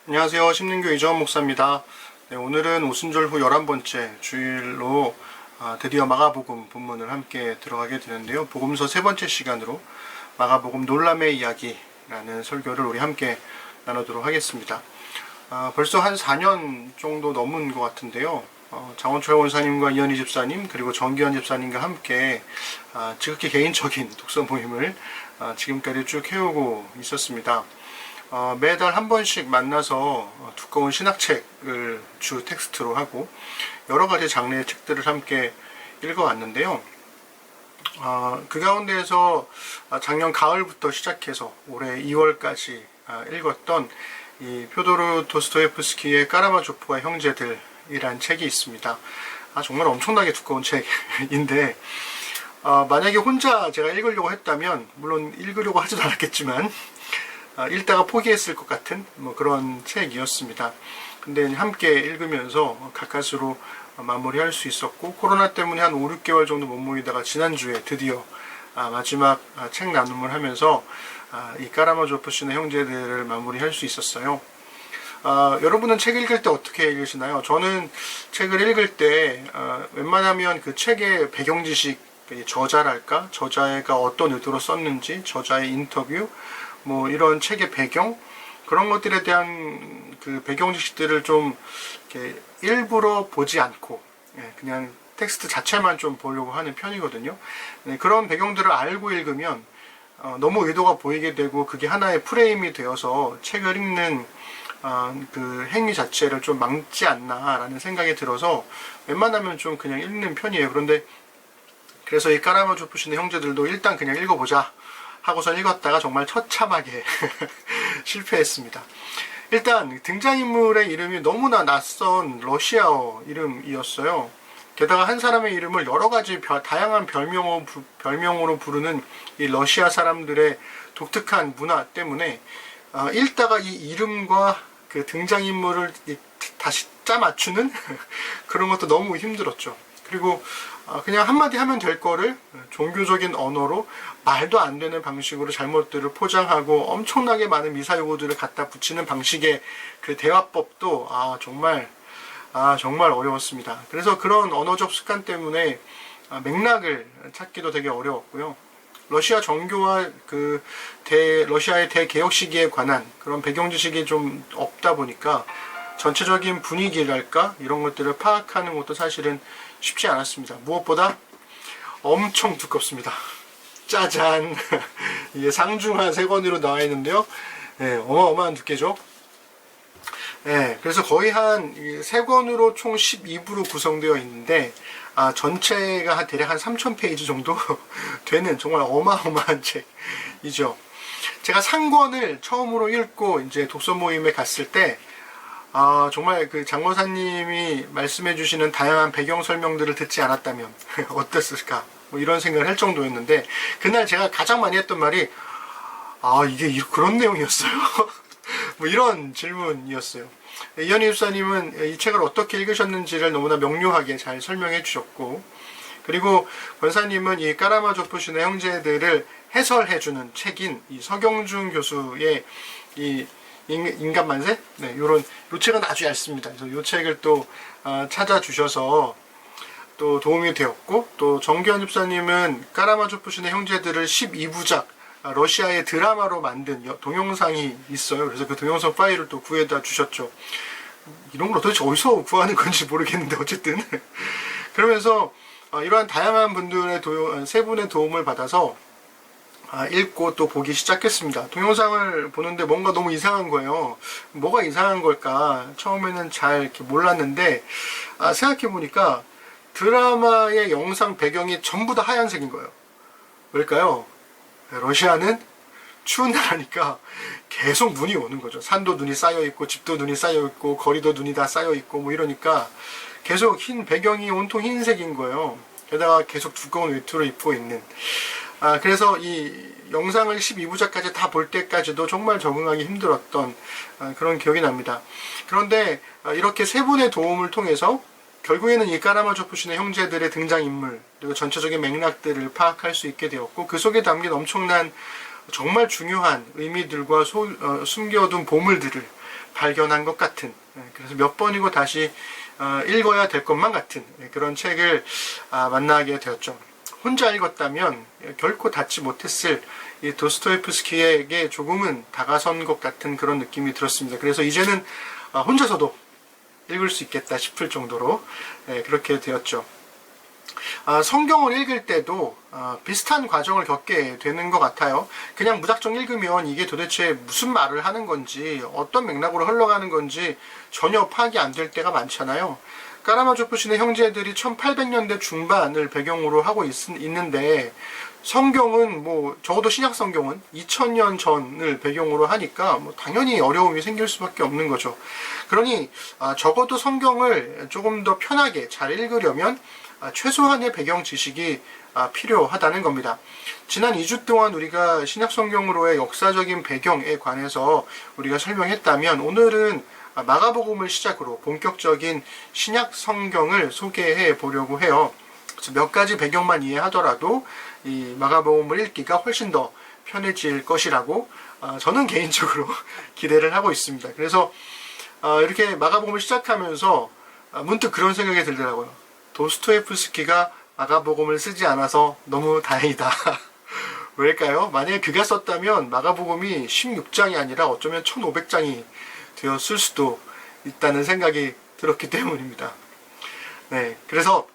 안녕하세요. 심lin교 이정원 목사입니다. 네, 오늘은 오순절 후 11번째 주일로 드디어 마가복음 본문을 함께 들어가게 되는데요. 복음서 세 번째 시간으로 마가복음 놀람의 이야기라는 설교를 우리 함께 나누도록 하겠습니다. 벌써 한 4년 정도 넘은 것 같은데요. 장원철 원사님과 이현희 집사님 그리고 정기현 집사님과 함께 지극히 개인적인 독서 모임을 지금까지 쭉 해오고 있었습니다. 매달 한 번씩 만나서 두꺼운 신학책을 주 텍스트로 하고 여러 가지 장르의 책들을 함께 읽어왔는데요. 그 가운데에서 작년 가을부터 시작해서 올해 2월까지 읽었던 이 표도르 도스토옙스키의 까라마조프와 형제들이란 책이 있습니다. 정말 엄청나게 두꺼운 책인데 만약에 혼자 제가 읽으려고 했다면, 물론 읽으려고 하진 않았겠지만 읽다가 포기했을 것 같은 그런 책이었습니다. 근데 함께 읽으면서 가까스로 마무리할 수 있었고, 코로나 때문에 한 5, 6개월 정도 못 모이다가 지난주에 드디어 마지막 책 나눔을 하면서 이 까라마조프 씨의 형제들을 마무리할 수 있었어요. 여러분은 책 읽을 때 어떻게 읽으시나요? 저는 책을 읽을 때 웬만하면 그 책의 배경 지식, 저자랄까? 저자가 어떤 의도로 썼는지, 저자의 인터뷰, 이런 책의 배경, 그런 것들에 대한 그 배경 지식들을 좀 이렇게 일부러 보지 않고 그냥 텍스트 자체만 좀 보려고 하는 편이거든요. 그런 배경들을 알고 읽으면 너무 의도가 보이게 되고 그게 하나의 프레임이 되어서 책을 읽는 그 행위 자체를 좀 망치 않나라는 생각이 들어서 웬만하면 좀 그냥 읽는 편이에요. 그래서 이 까라마조프 씨의 형제들도 일단 그냥 읽어보자 하고서 읽었다가 정말 처참하게 실패했습니다. 일단 등장인물의 이름이 너무나 낯선 러시아어 이름이었어요. 게다가 한 사람의 이름을 여러 가지 다양한 별명으로 부르는 이 러시아 사람들의 독특한 문화 때문에 읽다가 이 이름과 그 등장인물을 다시 짜맞추는 그런 것도 너무 힘들었죠. 그리고 그냥 한마디 하면 될 거를 종교적인 언어로 말도 안 되는 방식으로 잘못들을 포장하고 엄청나게 많은 미사용어들을 갖다 붙이는 방식의 그 대화법도 정말 어려웠습니다. 그래서 그런 언어적 습관 때문에 맥락을 찾기도 되게 어려웠고요. 러시아 정교와 러시아의 대개혁 시기에 관한 그런 배경 지식이 좀 없다 보니까 전체적인 분위기랄까 이런 것들을 파악하는 것도 사실은 쉽지 않았습니다. 무엇보다 엄청 두껍습니다. 짜잔! 이게 상중하 3권으로 나와 있는데요. 어마어마한 두께죠. 그래서 거의 한 3권으로 총 12부로 구성되어 있는데 전체가 대략 한 3,000페이지 정도 되는 정말 어마어마한 책이죠. 제가 상권을 처음으로 읽고 이제 독서 모임에 갔을 때 정말 그 장모사님이 말씀해 주시는 다양한 배경 설명들을 듣지 않았다면 어땠을까? 이런 생각을 할 정도였는데, 그날 제가 가장 많이 했던 말이 이게 그런 내용이었어요? 이런 질문이었어요. 이현희 집사님은 이 책을 어떻게 읽으셨는지를 너무나 명료하게 잘 설명해 주셨고, 그리고 권사님은 이 까라마조프 씨의 형제들을 해설해 주는 책인 이 서경준 교수의 이 인간만세? 요 책은 아주 얇습니다. 그래서 요 책을 또 찾아주셔서 또 도움이 되었고, 또 정기현 집사님은 까라마조프 씨의 형제들을 12부작 러시아의 드라마로 만든 동영상이 있어요. 그래서 그 동영상 파일을 또 구해다 주셨죠. 이런 걸 도대체 어디서 구하는 건지 모르겠는데 어쨌든 그러면서 이러한 다양한 분들의 세 분의 도움을 받아서 읽고 또 보기 시작했습니다. 동영상을 보는데 뭔가 너무 이상한 거예요. 뭐가 이상한 걸까? 처음에는 잘 이렇게 몰랐는데 생각해보니까 드라마의 영상 배경이 전부 다 하얀색인 거예요. 왜일까요? 러시아는 추운 나라니까 계속 눈이 오는 거죠. 산도 눈이 쌓여있고 집도 눈이 쌓여있고 거리도 눈이 다 쌓여있고 이러니까 계속 배경이 온통 흰색인 거예요. 게다가 계속 두꺼운 외투를 입고 있는. 그래서 이 영상을 12부작까지 다 볼 때까지도 정말 적응하기 힘들었던 그런 기억이 납니다. 그런데 이렇게 세 분의 도움을 통해서 결국에는 이 까라마조프 씨의 형제들의 등장인물 그리고 전체적인 맥락들을 파악할 수 있게 되었고, 그 속에 담긴 엄청난 정말 중요한 의미들과 숨겨둔 보물들을 발견한 것 같은, 그래서 몇 번이고 다시 읽어야 될 것만 같은 그런 책을 만나게 되었죠. 혼자 읽었다면 결코 닿지 못했을 이 도스토옙스키에게 조금은 다가선 것 같은 그런 느낌이 들었습니다. 그래서 이제는 혼자서도 읽을 수 있겠다 싶을 정도로 그렇게 되었죠. 성경을 읽을 때도 비슷한 과정을 겪게 되는 것 같아요. 그냥 무작정 읽으면 이게 도대체 무슨 말을 하는 건지, 어떤 맥락으로 흘러가는 건지 전혀 파악이 안 될 때가 많잖아요. 까라마조프 시대 형제들이 1800년대 중반을 배경으로 하고 있는데, 성경은 적어도 신약 성경은 2000년 전을 배경으로 하니까 당연히 어려움이 생길 수밖에 없는 거죠. 그러니 적어도 성경을 조금 더 편하게 잘 읽으려면 최소한의 배경 지식이 필요하다는 겁니다. 지난 2주 동안 우리가 신약 성경으로의 역사적인 배경에 관해서 우리가 설명했다면, 오늘은 마가복음을 시작으로 본격적인 신약 성경을 소개해 보려고 해요. 그래서 몇 가지 배경만 이해하더라도 이 마가복음을 읽기가 훨씬 더 편해질 것이라고 저는 개인적으로 기대를 하고 있습니다. 그래서 이렇게 마가복음을 시작하면서 문득 그런 생각이 들더라고요. 도스토옙스키가 마가복음을 쓰지 않아서 너무 다행이다. 왜일까요? 만약에 그가 썼다면 마가복음이 16장이 아니라 어쩌면 1500장이 되었을 수도 있다는 생각이 들었기 때문입니다. 네, 그래서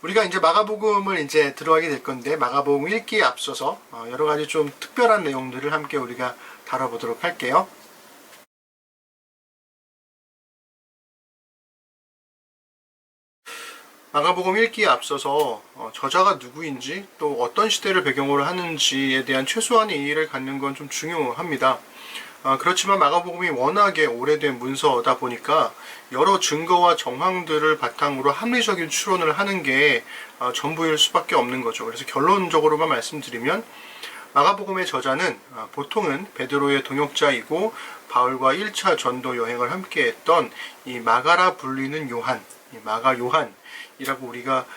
우리가 이제 마가복음을 이제 들어가게 될 건데, 마가복음 읽기에 앞서서 여러 가지 좀 특별한 내용들을 함께 우리가 다뤄보도록 할게요. 마가복음 읽기에 앞서서 저자가 누구인지, 또 어떤 시대를 배경으로 하는지에 대한 최소한의 이해를 갖는 건 좀 중요합니다. 그렇지만 마가복음이 워낙에 오래된 문서다 보니까 여러 증거와 정황들을 바탕으로 합리적인 추론을 하는 게 전부일 수밖에 없는 거죠. 그래서 결론적으로만 말씀드리면, 마가복음의 저자는 보통은 베드로의 동역자이고 바울과 1차 전도 여행을 함께 했던 이 마가라 불리는 요한, 마가 요한이라고 우리가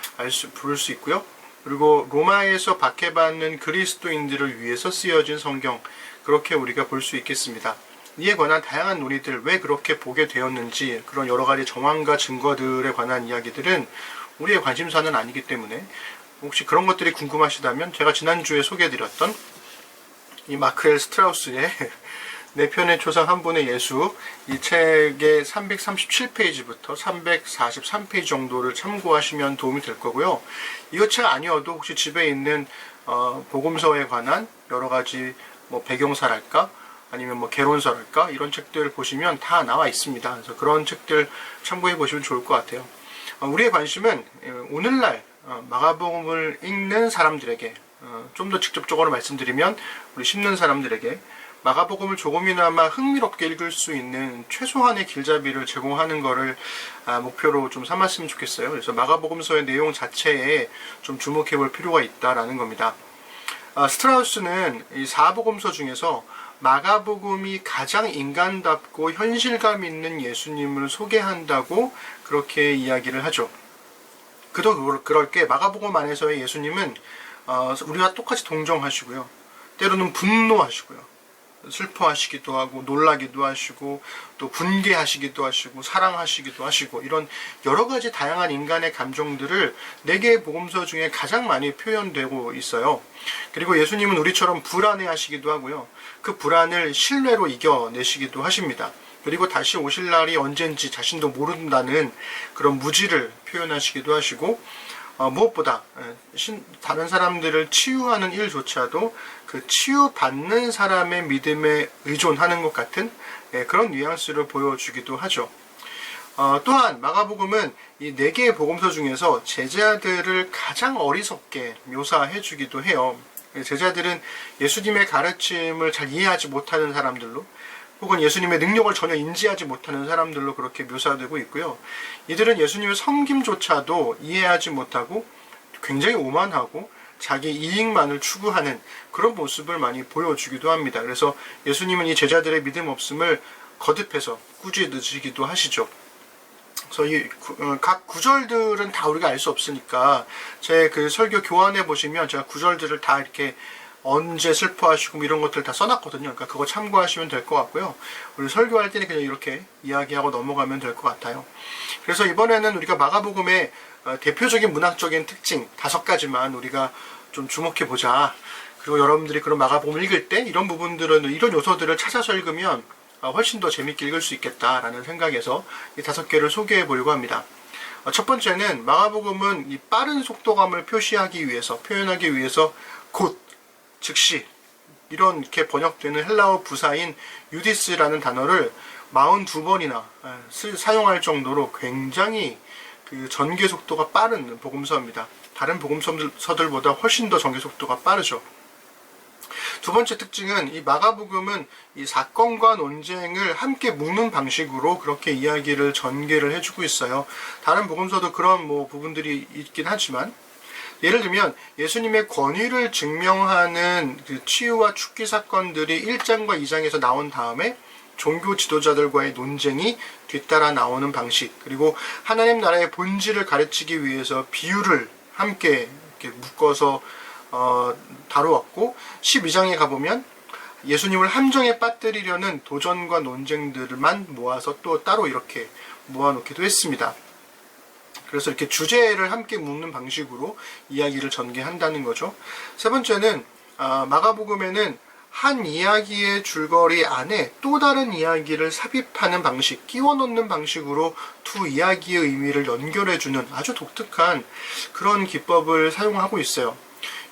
부를 수 있고요. 그리고 로마에서 박해받는 그리스도인들을 위해서 쓰여진 성경, 그렇게 우리가 볼 수 있겠습니다. 이에 관한 다양한 논의들, 왜 그렇게 보게 되었는지, 그런 여러 가지 정황과 증거들에 관한 이야기들은 우리의 관심사는 아니기 때문에, 혹시 그런 것들이 궁금하시다면 제가 지난주에 소개해드렸던 이 마크엘 스트라우스의 내 편의 초상 한 분의 예수, 이 책의 337페이지부터 343페이지 정도를 참고하시면 도움이 될 거고요. 이 책 아니어도 혹시 집에 있는 복음서에 관한 여러 가지 배경사랄까, 아니면 개론서랄까, 이런 책들 보시면 다 나와 있습니다. 그래서 그런 책들 참고해 보시면 좋을 것 같아요. 우리의 관심은 오늘날 마가복음을 읽는 사람들에게, 좀 더 직접적으로 말씀드리면 우리 씹는 사람들에게 마가복음을 조금이나마 흥미롭게 읽을 수 있는 최소한의 길잡이를 제공하는 것을 목표로 좀 삼았으면 좋겠어요. 그래서 마가복음서의 내용 자체에 좀 주목해 볼 필요가 있다라는 겁니다. 스트라우스는 이 사복음서 중에서 마가복음이 가장 인간답고 현실감 있는 예수님을 소개한다고 그렇게 이야기를 하죠. 그도 그럴 게, 마가복음 안에서의 예수님은 우리와 똑같이 동정하시고요, 때로는 분노하시고요, 슬퍼하시기도 하고 놀라기도 하시고 또 분개하시기도 하시고 사랑하시기도 하시고, 이런 여러 가지 다양한 인간의 감정들을 4개의 복음서 중에 가장 많이 표현되고 있어요. 그리고 예수님은 우리처럼 불안해하시기도 하고요, 그 불안을 신뢰로 이겨내시기도 하십니다. 그리고 다시 오실 날이 언젠지 자신도 모른다는 그런 무지를 표현하시기도 하시고, 무엇보다 다른 사람들을 치유하는 일조차도 그 치유받는 사람의 믿음에 의존하는 것 같은 그런 뉘앙스를 보여주기도 하죠. 또한 마가복음은 이 4개의 복음서 중에서 제자들을 가장 어리석게 묘사해 주기도 해요. 제자들은 예수님의 가르침을 잘 이해하지 못하는 사람들로, 혹은 예수님의 능력을 전혀 인지하지 못하는 사람들로 그렇게 묘사되고 있고요. 이들은 예수님의 섬김조차도 이해하지 못하고 굉장히 오만하고 자기 이익만을 추구하는 그런 모습을 많이 보여주기도 합니다. 그래서 예수님은 이 제자들의 믿음 없음을 거듭해서 꾸짖으시기도 하시죠. 그래서 이 각 구절들은 다 우리가 알 수 없으니까 제 그 설교 교환해 보시면 제가 구절들을 다 이렇게 언제 슬퍼하시고 이런 것들 다 써놨거든요. 그러니까 그거 참고하시면 될 것 같고요. 우리 설교할 때는 그냥 이렇게 이야기하고 넘어가면 될 것 같아요. 그래서 이번에는 우리가 마가복음의 대표적인 문학적인 특징 5가지만 우리가 좀 주목해보자. 그리고 여러분들이 그런 마가복음을 읽을 때 이런 부분들은, 이런 요소들을 찾아서 읽으면 훨씬 더 재밌게 읽을 수 있겠다라는 생각에서 이 5개를 소개해 보려고 합니다. 첫 번째는 마가복음은 이 빠른 속도감을 표현하기 위해서 곧, 즉시 이렇게 번역되는 헬라어 부사인 유디스라는 단어를 42번이나 사용할 정도로 굉장히 그 전개 속도가 빠른 복음서입니다. 다른 복음서들보다 훨씬 더 전개 속도가 빠르죠. 두 번째 특징은 이 마가복음은 이 사건과 논쟁을 함께 묶는 방식으로 그렇게 이야기를 전개를 해주고 있어요. 다른 복음서도 그런 부분들이 있긴 하지만, 예를 들면 예수님의 권위를 증명하는 그 치유와 축기 사건들이 1장과 2장에서 나온 다음에 종교 지도자들과의 논쟁이 뒤따라 나오는 방식, 그리고 하나님 나라의 본질을 가르치기 위해서 비유를 함께 이렇게 묶어서 다루었고, 12장에 가보면 예수님을 함정에 빠뜨리려는 도전과 논쟁들만 모아서 또 따로 이렇게 모아놓기도 했습니다. 그래서 이렇게 주제를 함께 묶는 방식으로 이야기를 전개한다는 거죠. 세 번째는 마가복음에는 한 이야기의 줄거리 안에 또 다른 이야기를 삽입하는 방식, 끼워 넣는 방식으로 두 이야기의 의미를 연결해주는 아주 독특한 그런 기법을 사용하고 있어요.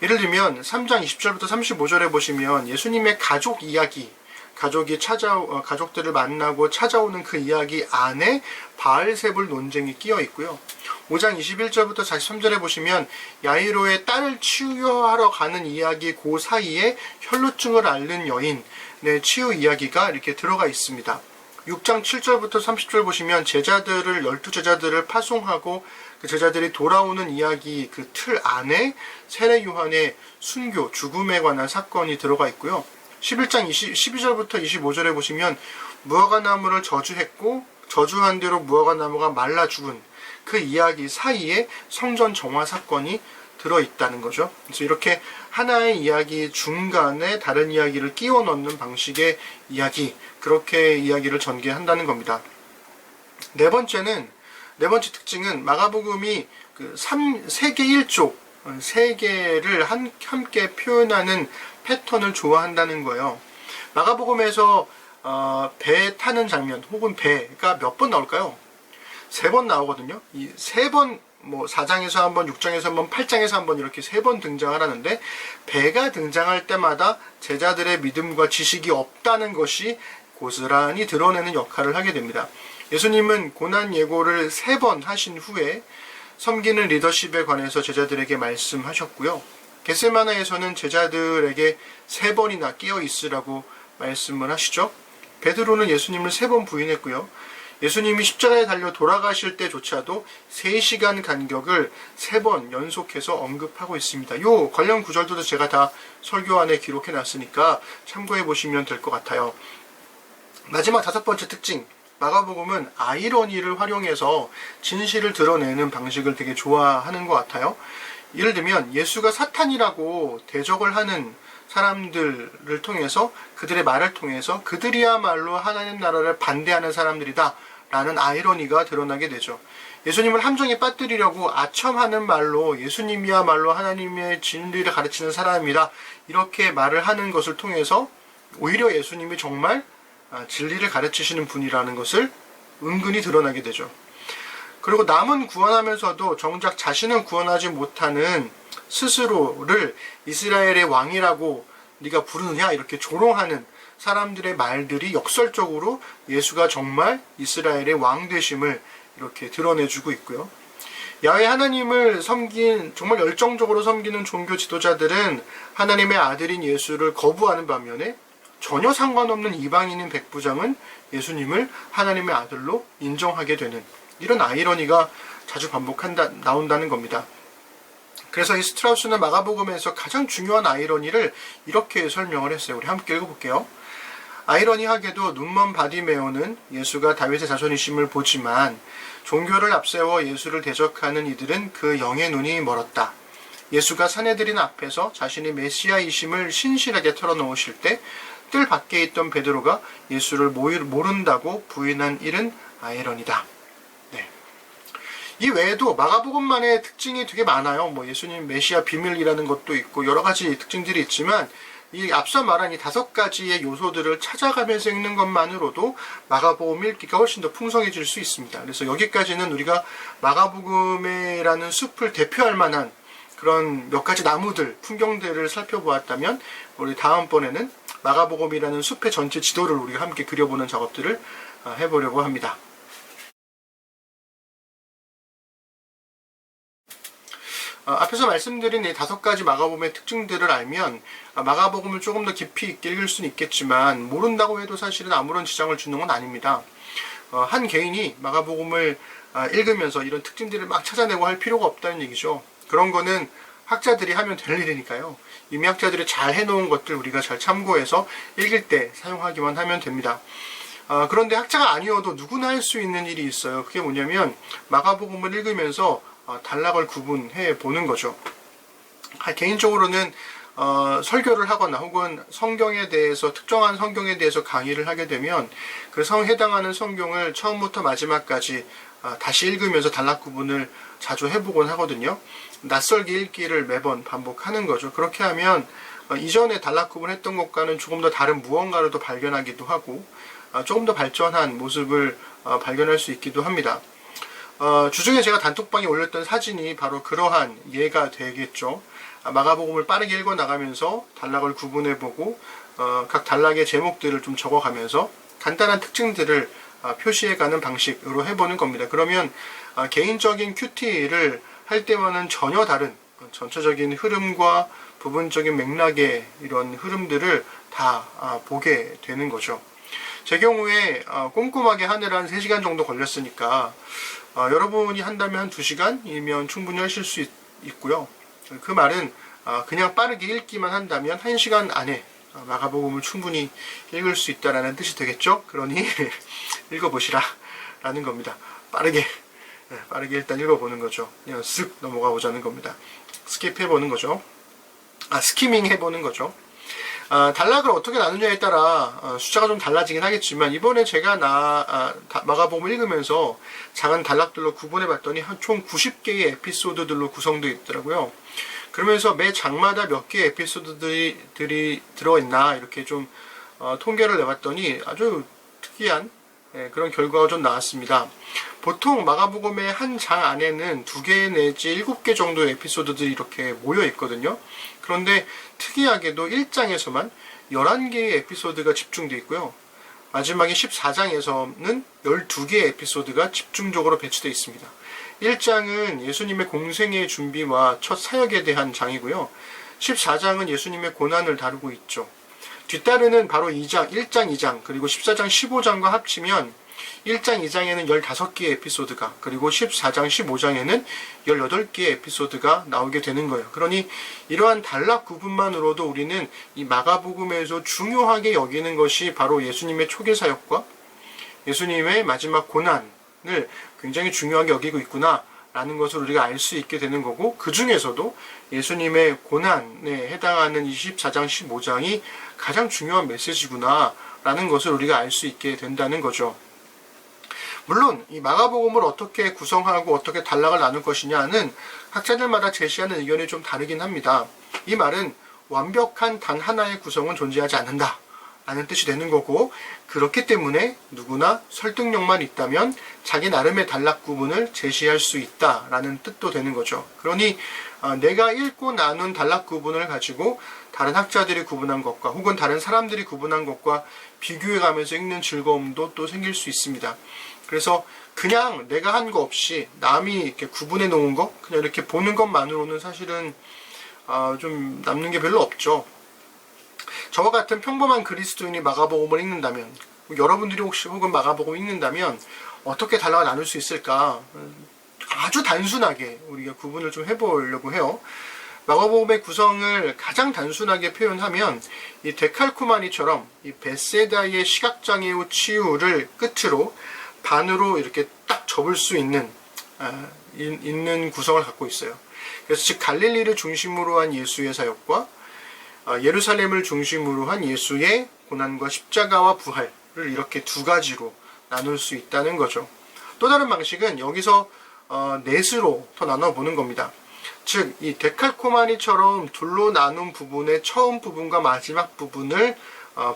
예를 들면 3장 20절부터 35절에 보시면 예수님의 가족 이야기, 가족들을 만나고 찾아오는 그 이야기 안에 바알세불 논쟁이 끼어 있고요. 5장 21절부터 43절에 보시면 야이로의 딸을 치유하러 가는 이야기, 그 사이에 혈루증을 앓는 여인의 치유 이야기가 이렇게 들어가 있습니다. 6장 7절부터 30절 보시면 12제자들을 파송하고 그 제자들이 돌아오는 이야기, 그 틀 안에 세례 요한의 순교, 죽음에 관한 사건이 들어가 있고요. 11장 12절부터 25절에 보시면 무화과나무를 저주했고 저주한 대로 무화과나무가 말라 죽은 그 이야기 사이에 성전 정화 사건이 들어있다는 거죠. 그래서 이렇게 하나의 이야기 중간에 다른 이야기를 끼워 넣는 방식의 이야기, 그렇게 이야기를 전개한다는 겁니다. 네 번째 특징은 마가복음이 세계 1조, 세계를 함께 표현하는 패턴을 좋아한다는 거예요. 마가복음에서 배 타는 장면 혹은 배가 몇 번 나올까요? 3번 나오거든요. 이 3번 4장에서 한 번, 6장에서 한 번, 8장에서 한 번 이렇게 3번 등장을 하는데, 배가 등장할 때마다 제자들의 믿음과 지식이 없다는 것이 고스란히 드러내는 역할을 하게 됩니다. 예수님은 고난 예고를 3번 하신 후에 섬기는 리더십에 관해서 제자들에게 말씀하셨고요. 겟세마나에서는 제자들에게 3번이나 끼어 있으라고 말씀을 하시죠. 베드로는 예수님을 3번 부인했고요. 예수님이 십자가에 달려 돌아가실 때조차도 3시간 간격을 3번 연속해서 언급하고 있습니다. 요 관련 구절도 제가 다 설교 안에 기록해 놨으니까 참고해 보시면 될 것 같아요. 마지막 5번째 특징, 마가복음은 아이러니를 활용해서 진실을 드러내는 방식을 되게 좋아하는 것 같아요. 예를 들면 예수가 사탄이라고 대적을 하는 사람들을 통해서, 그들의 말을 통해서 그들이야말로 하나님 나라를 반대하는 사람들이다 라는 아이러니가 드러나게 되죠. 예수님을 함정에 빠뜨리려고 아첨하는 말로 예수님이야말로 하나님의 진리를 가르치는 사람이다, 이렇게 말을 하는 것을 통해서 오히려 예수님이 정말 진리를 가르치시는 분이라는 것을 은근히 드러나게 되죠. 그리고 남은 구원하면서도 정작 자신은 구원하지 못하는 스스로를 이스라엘의 왕이라고 네가 부르느냐, 이렇게 조롱하는 사람들의 말들이 역설적으로 예수가 정말 이스라엘의 왕 되심을 이렇게 드러내주고 있고요. 야훼 하나님을 정말 열정적으로 섬기는 종교 지도자들은 하나님의 아들인 예수를 거부하는 반면에 전혀 상관없는 이방인인 백부장은 예수님을 하나님의 아들로 인정하게 되는 이런 아이러니가 자주 나온다는 겁니다. 그래서 이 스트라우스는 마가복음에서 가장 중요한 아이러니를 이렇게 설명을 했어요. 우리 함께 읽어볼게요. 아이러니하게도 눈먼 바디메오는 예수가 다윗의 자손이심을 보지만 종교를 앞세워 예수를 대적하는 이들은 그 영의 눈이 멀었다. 예수가 사내들인 앞에서 자신이 메시아이심을 신실하게 털어놓으실 때 뜰 밖에 있던 베드로가 예수를 모른다고 부인한 일은 아이러니다. 네. 이 외에도 마가복음만의 특징이 되게 많아요. 뭐 예수님 메시아 비밀이라는 것도 있고 여러 가지 특징들이 있지만 이 앞서 말한 이 5가지의 요소들을 찾아가면서 읽는 것만으로도 마가복음 읽기가 훨씬 더 풍성해질 수 있습니다. 그래서 여기까지는 우리가 마가복음이라는 숲을 대표할 만한 그런 몇 가지 나무들, 풍경들을 살펴보았다면 우리 다음번에는 마가복음이라는 숲의 전체 지도를 우리가 함께 그려보는 작업들을 해보려고 합니다. 앞에서 말씀드린 이 5가지 마가복음의 특징들을 알면 마가복음을 조금 더 깊이 있게 읽을 수는 있겠지만 모른다고 해도 사실은 아무런 지장을 주는 건 아닙니다. 한 개인이 마가복음을 읽으면서 이런 특징들을 막 찾아내고 할 필요가 없다는 얘기죠. 그런 거는 학자들이 하면 될 일이니까요. 이미 학자들이 잘 해놓은 것들 우리가 잘 참고해서 읽을 때 사용하기만 하면 됩니다. 그런데 학자가 아니어도 누구나 할 수 있는 일이 있어요. 그게 뭐냐면 마가복음을 읽으면서 단락을 구분해 보는 거죠. 개인적으로는 설교를 하거나 혹은 성경에 대해서 특정한 성경에 대해서 강의를 하게 되면 그 해당하는 성경을 처음부터 마지막까지 다시 읽으면서 단락 구분을 자주 해보곤 하거든요. 낯설게 읽기를 매번 반복하는 거죠. 그렇게 하면 이전에 단락 구분했던 것과는 조금 더 다른 무언가를 또 발견하기도 하고 조금 더 발전한 모습을 발견할 수 있기도 합니다. 주중에 제가 단톡방에 올렸던 사진이 바로 그러한 예가 되겠죠. 마가복음을 빠르게 읽어 나가면서 단락을 구분해보고 각 단락의 제목들을 좀 적어가면서 간단한 특징들을 표시해가는 방식으로 해보는 겁니다. 그러면 개인적인 큐티를 할 때와는 전혀 다른 전체적인 흐름과 부분적인 맥락의 이런 흐름들을 다 보게 되는 거죠. 제 경우에 꼼꼼하게 하느라 한 3시간 정도 걸렸으니까 여러분이 한다면 한 2시간이면 충분히 하실 수 있고요. 그 말은 그냥 빠르게 읽기만 한다면 1시간 안에 마가복음을 충분히 읽을 수 있다라는 뜻이 되겠죠. 그러니 읽어보시라 라는 겁니다. 빠르게 일단 읽어보는 거죠. 그냥 쓱 넘어가 보자는 겁니다. 스킵해보는 거죠. 스키밍 해보는 거죠. 단락을 어떻게 나누냐에 따라 숫자가 좀 달라지긴 하겠지만 이번에 제가 마가복음 읽으면서 작은 단락들로 구분해 봤더니 총 90개의 에피소드들로 구성되어 있더라고요. 그러면서 매 장마다 몇 개의 에피소드들이 들어있나 이렇게 좀 통계를 내봤더니 아주 특이한 그런 결과가 좀 나왔습니다. 보통 마가복음의 한 장 안에는 2개 내지 7개 정도의 에피소드들이 이렇게 모여 있거든요. 그런데 특이하게도 1장에서만 11개의 에피소드가 집중되어 있고요. 마지막에 14장에서는 12개의 에피소드가 집중적으로 배치되어 있습니다. 1장은 예수님의 공생의 준비와 첫 사역에 대한 장이고요. 14장은 예수님의 고난을 다루고 있죠. 뒤따르는 바로 1장, 2장, 그리고 14장, 15장과 합치면 1장, 2장에는 15개의 에피소드가, 그리고 14장, 15장에는 18개의 에피소드가 나오게 되는 거예요. 그러니 이러한 단락 구분만으로도 우리는 이 마가복음에서 중요하게 여기는 것이 바로 예수님의 초기 사역과 예수님의 마지막 고난을 굉장히 중요하게 여기고 있구나 라는 것을 우리가 알 수 있게 되는 거고, 그 중에서도 예수님의 고난에 해당하는 24장, 15장이 가장 중요한 메시지구나 라는 것을 우리가 알 수 있게 된다는 거죠. 물론 이 마가복음을 어떻게 구성하고 어떻게 단락을 나눌 것이냐는 학자들마다 제시하는 의견이 좀 다르긴 합니다. 이 말은 완벽한 단 하나의 구성은 존재하지 않는다 라는 뜻이 되는 거고, 그렇기 때문에 누구나 설득력만 있다면 자기 나름의 단락 구분을 제시할 수 있다라는 뜻도 되는 거죠. 그러니 내가 읽고 나눈 단락 구분을 가지고 다른 학자들이 구분한 것과 혹은 다른 사람들이 구분한 것과 비교해가면서 읽는 즐거움도 또 생길 수 있습니다. 그래서 그냥 내가 한 거 없이 남이 이렇게 구분해 놓은 거 그냥 이렇게 보는 것만으로는 사실은 좀 남는 게 별로 없죠. 저와 같은 평범한 그리스도인이 마가복음을 읽는다면, 여러분들이 혹시 혹은 마가복음을 읽는다면 어떻게 단락을 나눌 수 있을까? 아주 단순하게 우리가 구분을 좀 해보려고 해요. 마가복음의 구성을 가장 단순하게 표현하면 이 데칼코마니처럼 이 베세다의 시각장애우 치유를 끝으로 반으로 이렇게 딱 접을 수 있는 구성을 갖고 있어요. 그래서 즉 갈릴리를 중심으로 한 예수의 사역과 예루살렘을 중심으로 한 예수의 고난과 십자가와 부활을 이렇게 두 가지로 나눌 수 있다는 거죠. 또 다른 방식은 여기서 넷으로 더 나눠보는 겁니다. 즉, 이 데칼코마니처럼 둘로 나눈 부분의 처음 부분과 마지막 부분을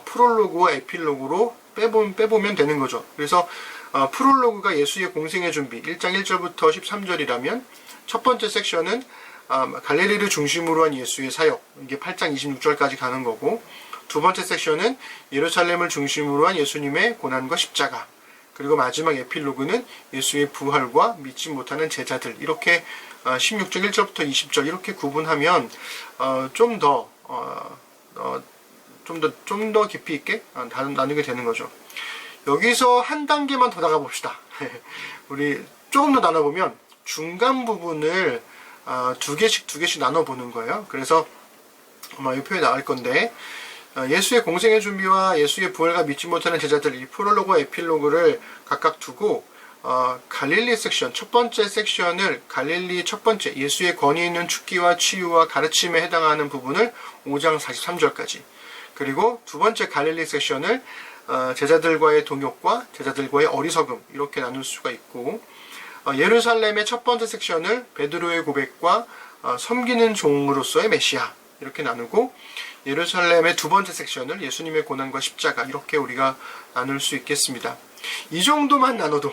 프롤로그와 에필로그로 빼보면 되는 거죠. 그래서 프롤로그가 예수의 공생의 준비 1장 1절부터 13절이라면 첫 번째 섹션은 갈릴리를 중심으로 한 예수의 사역, 이게 8장 26절까지 가는 거고, 두 번째 섹션은 예루살렘을 중심으로 한 예수님의 고난과 십자가, 그리고 마지막 에필로그는 예수의 부활과 믿지 못하는 제자들, 이렇게 16장 1절부터 20절 이렇게 구분하면 좀 더 깊이 있게 나누게 되는 거죠. 여기서 한 단계만 더 나가 봅시다. 우리 조금 더 나눠보면 중간 부분을 두 개씩 나눠보는 거예요. 그래서 아마 이 표에 나올 건데, 예수의 공생의 준비와 예수의 부활과 믿지 못하는 제자들, 이 프롤로그와 에필로그를 각각 두고 갈릴리 섹션, 첫 번째 섹션을 갈릴리 첫 번째 예수의 권위 있는 축기와 치유와 가르침에 해당하는 부분을 5장 43절까지, 그리고 두 번째 갈릴리 섹션을 제자들과의 동역과 제자들과의 어리석음, 이렇게 나눌 수가 있고, 예루살렘의 첫 번째 섹션을 베드로의 고백과 섬기는 종으로서의 메시아, 이렇게 나누고, 예루살렘의 두 번째 섹션을 예수님의 고난과 십자가, 이렇게 우리가 나눌 수 있겠습니다. 이 정도만 나눠도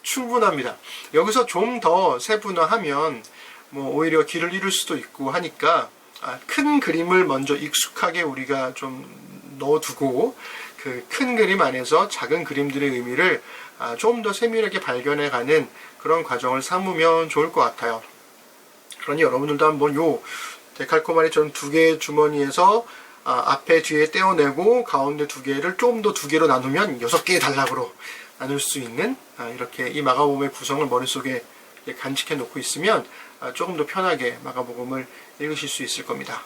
충분합니다. 여기서 좀 더 세분화하면 오히려 길을 잃을 수도 있고 하니까 큰 그림을 먼저 익숙하게 우리가 좀 넣어두고, 그 큰 그림 안에서 작은 그림들의 의미를 좀 더 세밀하게 발견해가는 그런 과정을 삼으면 좋을 것 같아요. 그러니 여러분들도 한번 요 데칼코마니처럼 두 개의 주머니에서 앞에 뒤에 떼어내고 가운데 두 개를 좀 더 두 개로 나누면 6개의 단락으로 나눌 수 있는, 이렇게 이 마가복음의 구성을 머릿속에 간직해 놓고 있으면 조금 더 편하게 마가복음을 읽으실 수 있을 겁니다.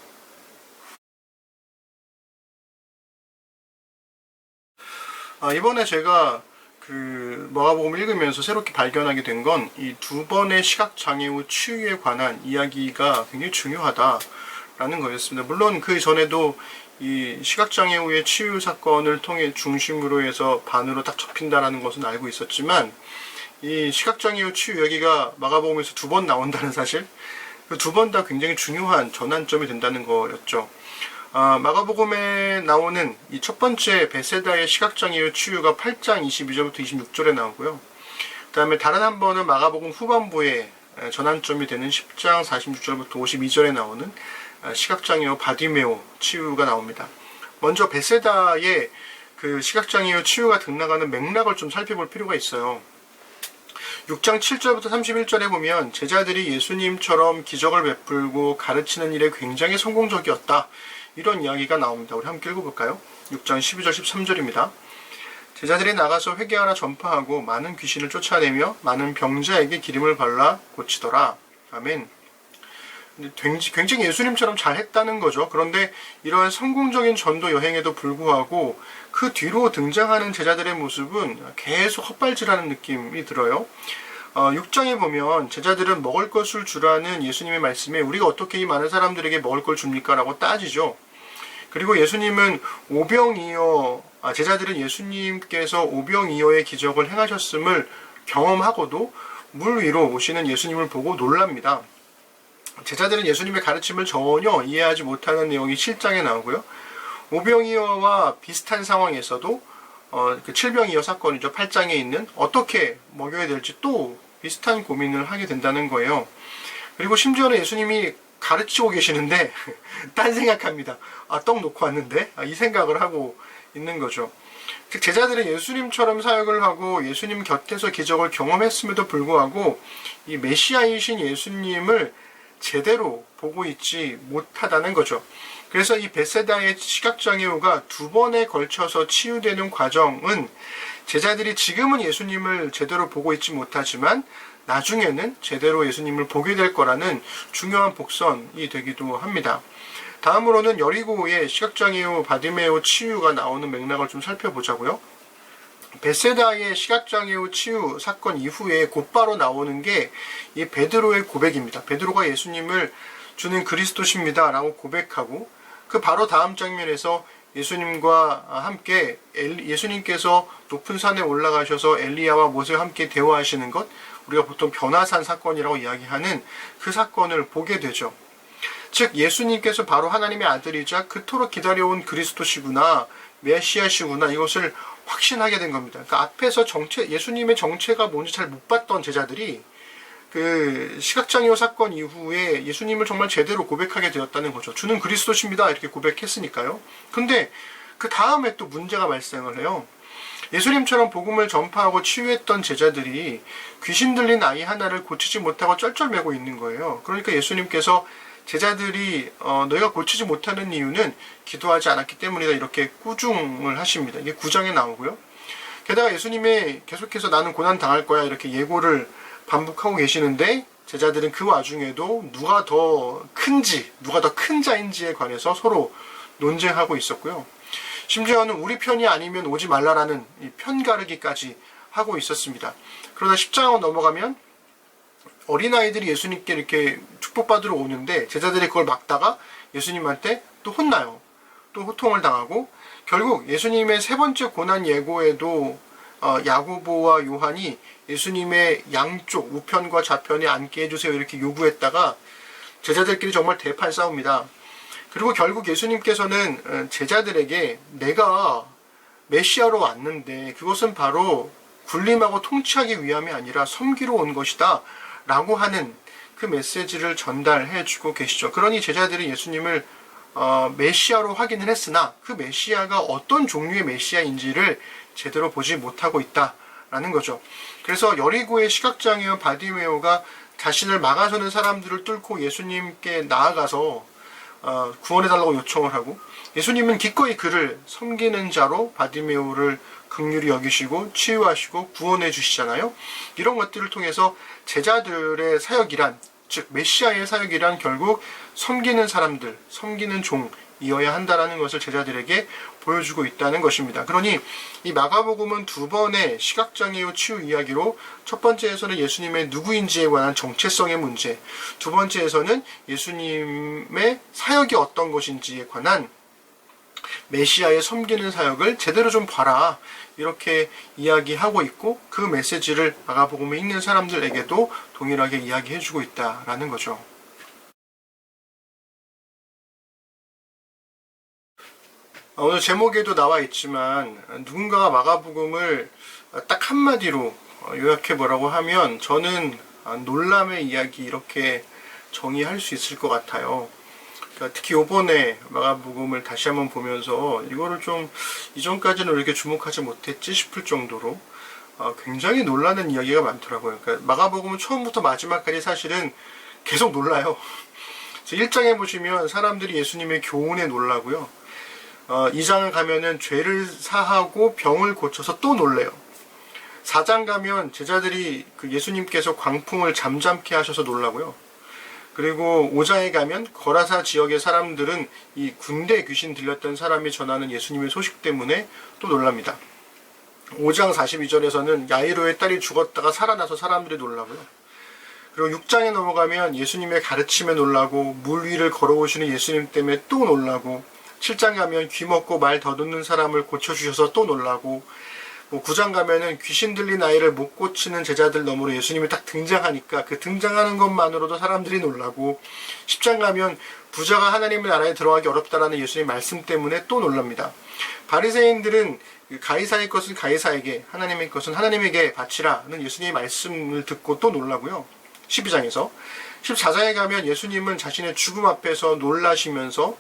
이번에 제가 그 마가복음을 읽으면서 새롭게 발견하게 된 건 이 두 번의 시각장애우 치유에 관한 이야기가 굉장히 중요하다라는 거였습니다. 물론 그 전에도 이 시각장애우의 치유 사건을 통해 중심으로 해서 반으로 딱 접힌다라는 것은 알고 있었지만, 이 시각장애우 치유 이야기가 마가복음에서 두 번 나온다는 사실, 그 두 번 다 굉장히 중요한 전환점이 된다는 거였죠. 마가복음에 나오는 이 첫 번째 베세다의 시각장애우 치유가 8장 22절부터 26절에 나오고요. 그 다음에 다른 한 번은 마가복음 후반부에 전환점이 되는 10장 46절부터 52절에 나오는 시각장애우 바디메오 치유가 나옵니다. 먼저 베세다의 그 시각장애우 치유가 등장하는 맥락을 좀 살펴볼 필요가 있어요. 6장 7절부터 31절에 보면 제자들이 예수님처럼 기적을 베풀고 가르치는 일에 굉장히 성공적이었다, 이런 이야기가 나옵니다. 우리 함께 읽어볼까요? 6장 12절 13절입니다. 제자들이 나가서 회개하라 전파하고 많은 귀신을 쫓아내며 많은 병자에게 기름을 발라 고치더라. 아멘. 굉장히 예수님처럼 잘했다는 거죠. 그런데 이러한 성공적인 전도 여행에도 불구하고 그 뒤로 등장하는 제자들의 모습은 계속 헛발질하는 느낌이 들어요. 6장에 보면 제자들은 먹을 것을 주라는 예수님의 말씀에 우리가 어떻게 이 많은 사람들에게 먹을 걸 줍니까? 라고 따지죠. 그리고 예수님은 제자들은 예수님께서 오병이어의 기적을 행하셨음을 경험하고도 물 위로 오시는 예수님을 보고 놀랍니다. 제자들은 예수님의 가르침을 전혀 이해하지 못하는 내용이 7장에 나오고요. 오병이어와 비슷한 상황에서도 그 칠병이어 사건이죠. 8장에 있는 어떻게 먹여야 될지 또 비슷한 고민을 하게 된다는 거예요. 그리고 심지어는 예수님이 가르치고 계시는데 딴 생각합니다. 떡 놓고 왔는데 이 생각을 하고 있는 거죠. 즉 제자들은 예수님처럼 사역을 하고 예수님 곁에서 기적을 경험했음에도 불구하고 이 메시아이신 예수님을 제대로 보고 있지 못하다는 거죠. 그래서 이 베세다의 시각장애우가 두 번에 걸쳐서 치유되는 과정은 제자들이 지금은 예수님을 제대로 보고 있지 못하지만 나중에는 제대로 예수님을 보게 될 거라는 중요한 복선이 되기도 합니다. 다음으로는 여리고의 시각장애우 바디메오 치유가 나오는 맥락을 좀 살펴보자고요. 벳세다의 시각장애우 치유 사건 이후에 곧바로 나오는 게 이 베드로의 고백입니다. 베드로가 예수님을 주는 그리스도십니다 라고 고백하고, 그 바로 다음 장면에서 예수님과 함께 예수님께서 높은 산에 올라가셔서 엘리야와 모세와 함께 대화하시는 것, 우리가 보통 변화산 사건이라고 이야기하는 그 사건을 보게 되죠. 즉 예수님께서 바로 하나님의 아들이자 그토록 기다려온 그리스도시구나, 메시아시구나, 이것을 확신하게 된 겁니다. 그러니까 앞에서 예수님의 정체가 뭔지 잘 못 봤던 제자들이 그 시각장애우 사건 이후에 예수님을 정말 제대로 고백하게 되었다는 거죠. 주는 그리스도십니다 이렇게 고백했으니까요. 근데 그 다음에 또 문제가 발생을 해요. 예수님처럼 복음을 전파하고 치유했던 제자들이 귀신 들린 아이 하나를 고치지 못하고 쩔쩔매고 있는 거예요. 그러니까 예수님께서 제자들이 너희가 고치지 못하는 이유는 기도하지 않았기 때문이다 이렇게 꾸중을 하십니다. 이게 9장에 나오고요. 게다가 예수님이 계속해서 나는 고난 당할 거야 이렇게 예고를 반복하고 계시는데, 제자들은 그 와중에도 누가 더 큰지, 누가 더 큰 자인지에 관해서 서로 논쟁하고 있었고요. 심지어는 우리 편이 아니면 오지 말라라는 편가르기까지 하고 있었습니다. 그러다 10장으로 넘어가면 어린아이들이 예수님께 이렇게 축복받으러 오는데 제자들이 그걸 막다가 예수님한테 또 혼나요. 또 호통을 당하고, 결국 예수님의 세 번째 고난 예고에도 야고보와 요한이 예수님의 양쪽 우편과 좌편에 앉게 해주세요 이렇게 요구했다가 제자들끼리 정말 대판 싸웁니다. 그리고 결국 예수님께서는 제자들에게 내가 메시아로 왔는데 그것은 바로 군림하고 통치하기 위함이 아니라 섬기러 온 것이다 라고 하는 그 메시지를 전달해 주고 계시죠. 그러니 제자들이 예수님을 메시아로 확인을 했으나 그 메시아가 어떤 종류의 메시아인지를 제대로 보지 못하고 있다라는 거죠. 그래서 여리고의 시각장애인 바디메오가 자신을 막아서는 사람들을 뚫고 예수님께 나아가서 구원해달라고 요청을 하고, 예수님은 기꺼이 그를 섬기는 자로 바디메오를 긍휼히 여기시고 치유하시고 구원해 주시잖아요. 이런 것들을 통해서 제자들의 사역이란, 즉 메시아의 사역이란 결국 섬기는 사람들, 섬기는 종이어야 한다라는 것을 제자들에게 보여주고 있다는 것입니다. 그러니 이 마가복음은 두 번의 시각장애우 치유 이야기로, 첫 번째에서는 예수님의 누구인지에 관한 정체성의 문제, 두 번째에서는 예수님의 사역이 어떤 것인지에 관한 메시아의 섬기는 사역을 제대로 좀 봐라 이렇게 이야기하고 있고, 그 메시지를 마가복음을 읽는 사람들에게도 동일하게 이야기해주고 있다라는 거죠. 오늘 제목에도 나와 있지만 누군가가 마가복음을 딱 한마디로 요약해보라고 하면 저는 놀람의 이야기 이렇게 정의할 수 있을 것 같아요. 그러니까 특히 요번에 마가복음을 다시 한번 보면서 이거를 좀 이전까지는 왜 이렇게 주목하지 못했지 싶을 정도로 굉장히 놀라는 이야기가 많더라고요. 그러니까 마가복음은 처음부터 마지막까지 사실은 계속 놀라요. 1장에 보시면 사람들이 예수님의 교훈에 놀라고요. 2장을 가면은 죄를 사하고 병을 고쳐서 또 놀래요. 4장 가면 제자들이 그 예수님께서 광풍을 잠잠케 하셔서 놀라고요. 그리고 5장에 가면 거라사 지역의 사람들은 이 군대 귀신 들렸던 사람이 전하는 예수님의 소식 때문에 또 놀랍니다. 5장 42절에서는 야이로의 딸이 죽었다가 살아나서 사람들이 놀라고요. 그리고 6장에 넘어가면 예수님의 가르침에 놀라고, 물 위를 걸어오시는 예수님 때문에 또 놀라고, 7장 가면 귀 먹고 말 더듬는 사람을 고쳐주셔서 또 놀라고, 9장 가면은 귀신 들린 아이를 못 고치는 제자들 너머로 예수님이 딱 등장하니까 그 등장하는 것만으로도 사람들이 놀라고, 10장 가면 부자가 하나님의 나라에 들어가기 어렵다라는 예수님의 말씀 때문에 또 놀랍니다. 바리새인들은 가이사의 것은 가이사에게, 하나님의 것은 하나님에게 바치라는 예수님의 말씀을 듣고 또 놀라고요. 12장에서 14장에 가면 예수님은 자신의 죽음 앞에서 놀라시면서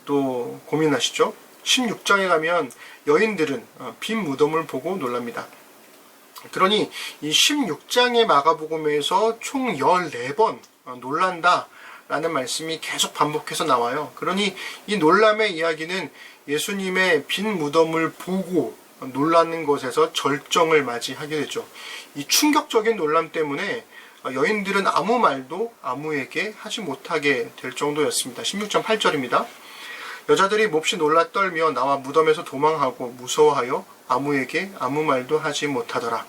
또 고민하시죠. 16장에 가면 여인들은 빈 무덤을 보고 놀랍니다. 그러니 이 16장의 마가복음에서 총 14번 놀란다 라는 말씀이 계속 반복해서 나와요. 그러니 이 놀람의 이야기는 예수님의 빈 무덤을 보고 놀라는 것에서 절정을 맞이하게 되죠. 이 충격적인 놀람 때문에 여인들은 아무 말도 아무에게 하지 못하게 될 정도였습니다. 16장 8절입니다. 여자들이 몹시 놀라 떨며 나와 무덤에서 도망하고 무서워하여 아무에게 아무 말도 하지 못하더라.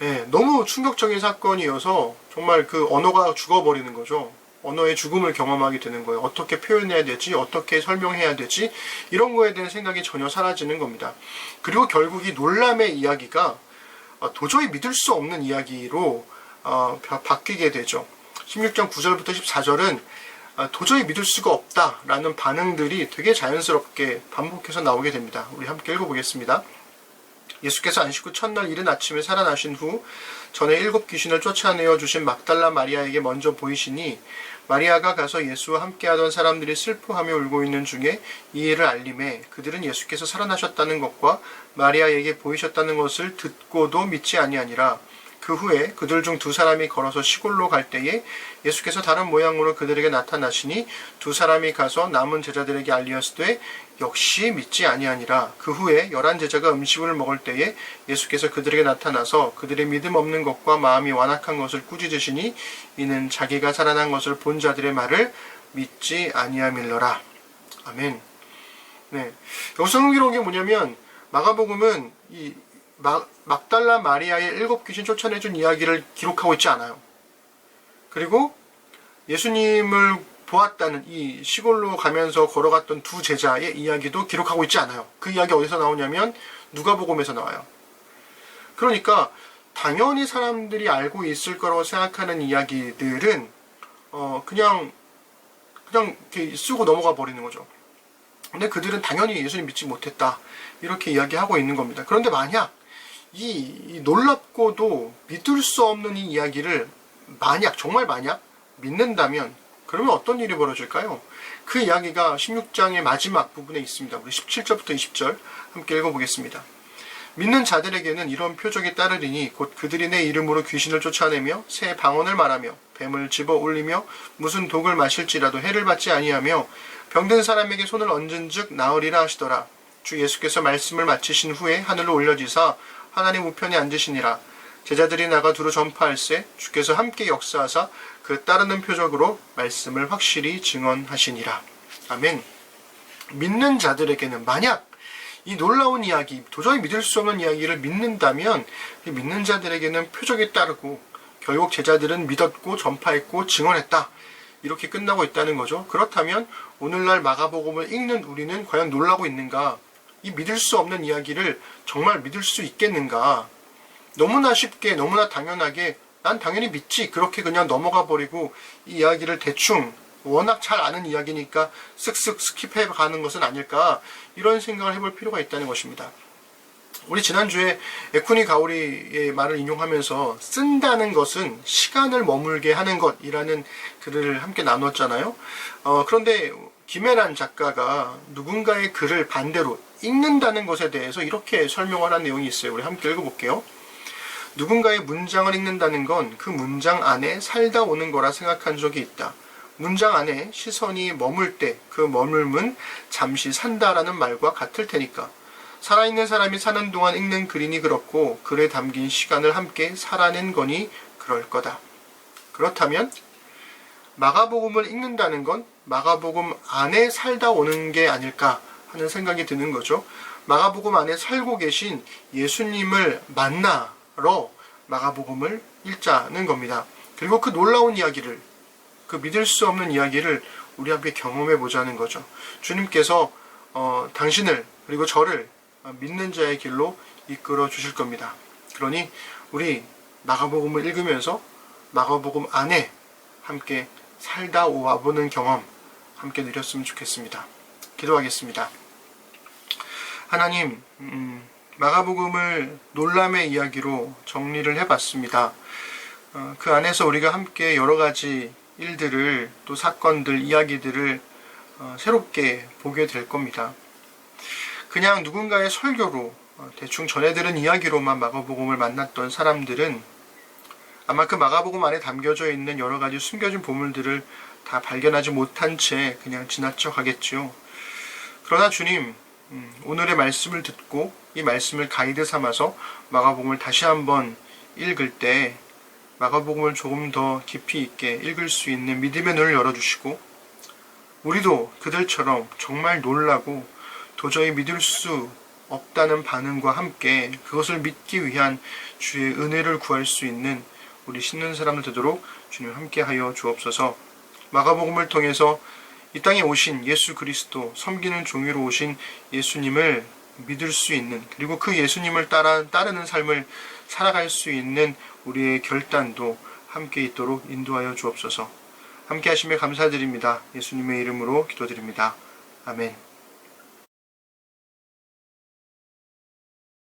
예, 너무 충격적인 사건이어서 정말 그 언어가 죽어버리는 거죠. 언어의 죽음을 경험하게 되는 거예요. 어떻게 표현해야 되지? 어떻게 설명해야 되지? 이런 거에 대한 생각이 전혀 사라지는 겁니다. 그리고 결국 이 놀람의 이야기가 도저히 믿을 수 없는 이야기로 바뀌게 되죠. 16장 9절부터 14절은 도저히 믿을 수가 없다라는 반응들이 되게 자연스럽게 반복해서 나오게 됩니다. 우리 함께 읽어보겠습니다. 예수께서 안식 후 첫날 이른 아침에 살아나신 후 전에 7 귀신을 쫓아내어 주신 막달라 마리아에게 먼저 보이시니 마리아가 가서 예수와 함께하던 사람들이 슬퍼하며 울고 있는 중에 이 일을 알림해 그들은 예수께서 살아나셨다는 것과 마리아에게 보이셨다는 것을 듣고도 믿지 아니하니라. 그 후에 그들 중 2 사람이 걸어서 시골로 갈 때에 예수께서 다른 모양으로 그들에게 나타나시니 2 사람이 가서 남은 제자들에게 알리었으되 역시 믿지 아니하니라. 그 후에 11 제자가 음식을 먹을 때에 예수께서 그들에게 나타나서 그들의 믿음 없는 것과 마음이 완악한 것을 꾸짖으시니 이는 자기가 살아난 것을 본 자들의 말을 믿지 아니함일러라. 아멘. 네, 여기서 흥미로운 게 뭐냐면 마가복음은 이 막달라 마리아의 7 귀신 쫓아내준 이야기를 기록하고 있지 않아요. 그리고 예수님을 보았다는 이 시골로 가면서 걸어갔던 2 제자의 이야기도 기록하고 있지 않아요. 그 이야기 어디서 나오냐면 누가복음에서 나와요. 그러니까 당연히 사람들이 알고 있을 거라고 생각하는 이야기들은 그냥 이렇게 쓰고 넘어가 버리는 거죠. 근데 그들은 당연히 예수님 믿지 못했다 이렇게 이야기하고 있는 겁니다. 그런데 만약 이 놀랍고도 믿을 수 없는 이 이야기를 정말 만약 믿는다면 그러면 어떤 일이 벌어질까요? 그 이야기가 16장의 마지막 부분에 있습니다. 우리 17절부터 20절 함께 읽어보겠습니다. 믿는 자들에게는 이런 표적이 따르리니 곧 그들이 내 이름으로 귀신을 쫓아내며 새 방언을 말하며 뱀을 집어 올리며 무슨 독을 마실지라도 해를 받지 아니하며 병든 사람에게 손을 얹은즉 나으리라 하시더라. 주 예수께서 말씀을 마치신 후에 하늘로 올려지사 하나님 우편에 앉으시니라. 제자들이 나가 두루 전파할세 주께서 함께 역사하사 그 따르는 표적으로 말씀을 확실히 증언하시니라. 아멘. 믿는 자들에게는 만약 이 놀라운 이야기, 도저히 믿을 수 없는 이야기를 믿는다면 믿는 자들에게는 표적이 따르고 결국 제자들은 믿었고 전파했고 증언했다. 이렇게 끝나고 있다는 거죠. 그렇다면 오늘날 마가복음을 읽는 우리는 과연 놀라고 있는가? 이 믿을 수 없는 이야기를 정말 믿을 수 있겠는가? 너무나 쉽게 너무나 당연하게 난 당연히 믿지 그렇게 그냥 넘어가 버리고 이 이야기를 대충 워낙 잘 아는 이야기니까 쓱쓱 스킵해 가는 것은 아닐까 이런 생각을 해볼 필요가 있다는 것입니다. 우리 지난주에 에쿠니 가오리의 말을 인용하면서 쓴다는 것은 시간을 머물게 하는 것이라는 글을 함께 나눴잖아요. 그런데 김혜란 작가가 누군가의 글을 반대로 읽는다는 것에 대해서 이렇게 설명을 한 내용이 있어요. 우리 함께 읽어볼게요. 누군가의 문장을 읽는다는 건 그 문장 안에 살다 오는 거라 생각한 적이 있다. 문장 안에 시선이 머물 때 그 머물면 잠시 산다라는 말과 같을 테니까. 살아있는 사람이 사는 동안 읽는 글이니 그렇고 글에 담긴 시간을 함께 살아낸 거니 그럴 거다. 그렇다면 마가복음을 읽는다는 건 마가복음 안에 살다 오는 게 아닐까 하는 생각이 드는 거죠. 마가복음 안에 살고 계신 예수님을 만나러 마가복음을 읽자는 겁니다. 그리고 그 놀라운 이야기를, 그 믿을 수 없는 이야기를 우리 함께 경험해 보자는 거죠. 주님께서 당신을 그리고 저를 믿는 자의 길로 이끌어 주실 겁니다. 그러니 우리 마가복음을 읽으면서 마가복음 안에 함께 살다 와보는 경험 함께 누렸으면 좋겠습니다. 기도하겠습니다. 하나님, 마가복음을 놀람의 이야기로 정리를 해봤습니다. 그 안에서 우리가 함께 여러 가지 일들을, 또 사건들, 이야기들을 새롭게 보게 될 겁니다. 그냥 누군가의 설교로 대충 전해들은 이야기로만 마가복음을 만났던 사람들은 아마 그 마가복음 안에 담겨져 있는 여러 가지 숨겨진 보물들을 다 발견하지 못한 채 그냥 지나쳐 가겠지요. 그러나 주님, 오늘의 말씀을 듣고 이 말씀을 가이드 삼아서 마가복음을 다시 한번 읽을 때 마가복음을 조금 더 깊이 있게 읽을 수 있는 믿음의 눈을 열어주시고 우리도 그들처럼 정말 놀라고 도저히 믿을 수 없다는 반응과 함께 그것을 믿기 위한 주의 은혜를 구할 수 있는 우리 신는 사람들 되도록 주님 함께하여 주옵소서. 마가복음을 통해서 이 땅에 오신 예수 그리스도, 섬기는 종으로 오신 예수님을 믿을 수 있는, 그리고 그 예수님을 따르는 삶을 살아갈 수 있는 우리의 결단도 함께 있도록 인도하여 주옵소서. 함께 하심에 감사드립니다. 예수님의 이름으로 기도드립니다. 아멘.